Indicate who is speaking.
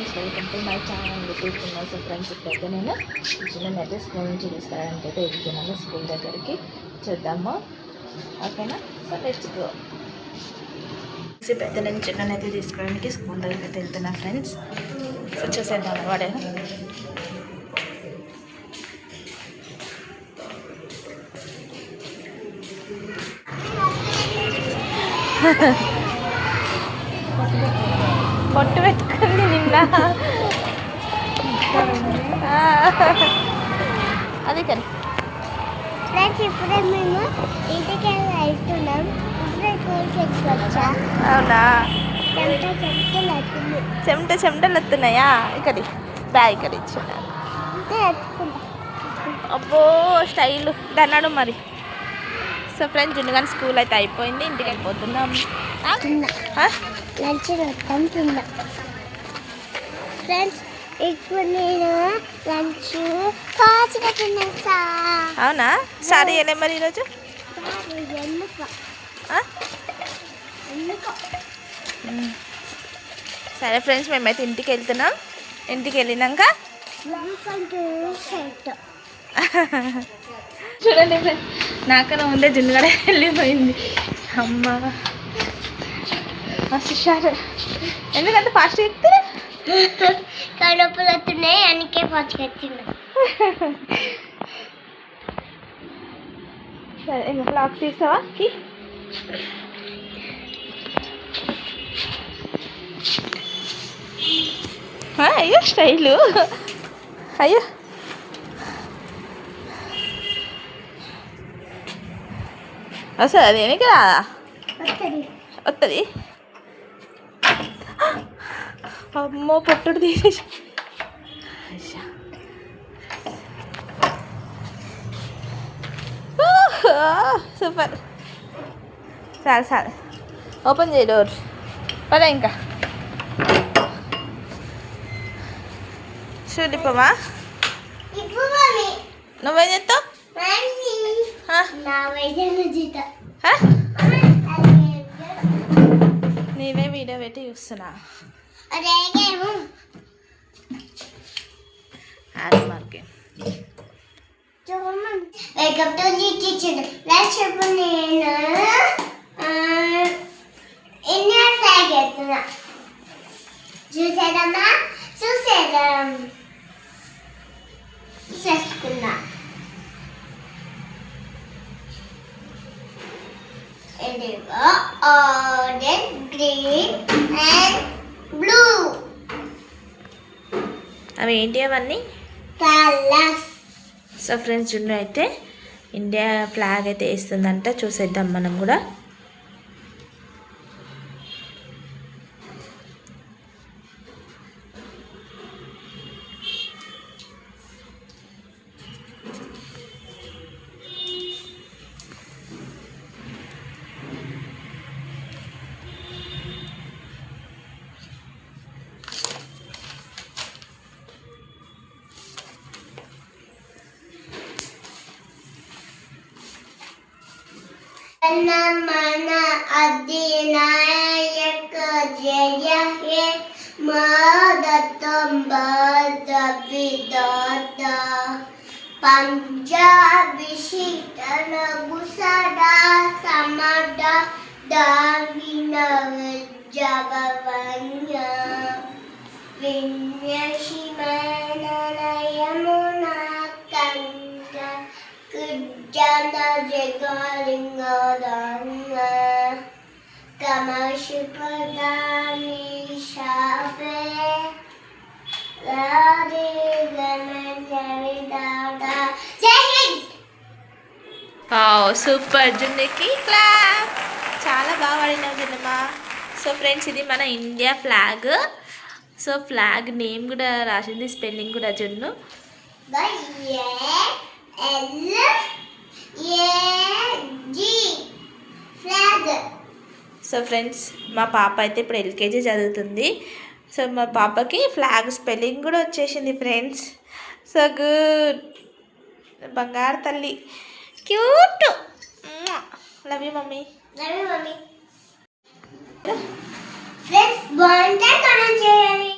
Speaker 1: Friends, welcome to my channel YouTube so friends, ఇప్పుడైతే నేను చిన్ననైతే school నుంచి తీసుకురావడానికి అయితే వెళ్తున్నాను. స్కూల్ దగ్గరికి చూద్దాము, ఓకేనా? So let's go. ఇప్పుడైతే నేను చిన్ననైతే తీసుకోవడానికి స్కూల్ దగ్గరికి అయితే వెళ్తున్నా ఫ్రెండ్స్. సో చూసేద్దాము వాడే. పొట్టు పెట్టుకుంది నిన్న, అదే కానీ
Speaker 2: ఫ్రెండ్స్ ఇప్పుడే మేము ఇంటికి వెళ్తున్నాం. ఇప్పుడే స్కూల్కి వచ్చా.
Speaker 1: అవునా?
Speaker 2: చెమటలు
Speaker 1: చెమటలు వస్తున్నాయా? ఇక్కడి బ్యాగ్ ఇక్కడ ఇచ్చిన. అబ్బో స్టైల్ దన్నాడు మరి. సో ఫ్రెండ్స్, జున్నుగాని స్కూల్ అయితే అయిపోయింది, ఇంటికి వెళ్ళిపోతున్నాం.
Speaker 2: లంచ్ మొత్తం తిన్నా ఫ్రెండ్స్. ఇప్పుడు నేను లంచ్ ఫాస్ట్గా తినేస్తా.
Speaker 1: అవునా? సారీ ఎలా మరి ఈరోజు? సరే ఫ్రెండ్స్, మేమైతే ఇంటికి వెళ్తున్నాం. ఇంటికి వెళ్ళినాక చూడండి ఫ్రెండ్స్, నాకన్నా ముందే జున్నుగడ వెళ్ళిపోయింది. అమ్మ మస్తు షార్. ఎందుకంటే ఫాస్ట్ చెప్తే
Speaker 2: కడుపులు వస్తున్నాయి, అందుకే ఫాస్ట్గా తిన్నా.
Speaker 1: సరే ఇంకా లాక్ తీసావా? అయ్యో స్టైలు, అయ్యో వస్తుంది. అది ఏమి కదా వస్తుంది. అమ్మో పొట్టుడు తీసేసి. సూపర్. సరే సరే, ఓపెన్ చేయి డోర్. పదా ఇంకా చూడిపోమా. నువ్వేం చేస్తావు? నీవే వీడియో పెట్టి చూస్తున్నా. మార్కే
Speaker 2: వెల్కమ్ టు టీచర్. చెప్పు, నేను ఇండియా ఫ్లాగ్ ఎత్తున్నా. చూసేదమ్మా, చూసేద్దాం. చేసుకున్నా. ఇదిగో ఆరెంజ్, గ్రీన్ అండ్ బ్లూ.
Speaker 1: అవి ఏంటి అవన్నీ?
Speaker 2: కలర్స్.
Speaker 1: సో ఫ్రెండ్స్, జున్ను అయితే ఇండియా ఫ్లాగ్ అయితే వేస్తుందంట. చూసేద్దాం మనం కూడా.
Speaker 2: మన అధినాయక జయ హే మదతం బదబిదాత పంజాబీ శిటన గుసడా సమద దావిన జబవన్య విన్యషిమనయమునా కంద కుజన జగలింగదాన కమషిపదాని షాఫే రాధే గణజవిదాదా. జై హింద్.
Speaker 1: Super జున్నుకి clap. చాలా బాగా పాడినావు జున్నమ్మా. సో ఫ్రెండ్స్, ఇది మన India flag. So flag name కూడా రాసింది, స్పెల్లింగ్ కూడా జున్ను. సో ఫ్రెండ్స్, మా పాప అయితే ఇప్పుడు ఎల్కేజీ చదువుతుంది. సో మా పాపకి ఫ్లాగ్ స్పెల్లింగ్ కూడా వచ్చేసింది ఫ్రెండ్స్. సో గుడ్, బంగారు తల్లి, cute. Love you mummy.
Speaker 2: Friends, బాగుంటే కామెంట్ చేయండి.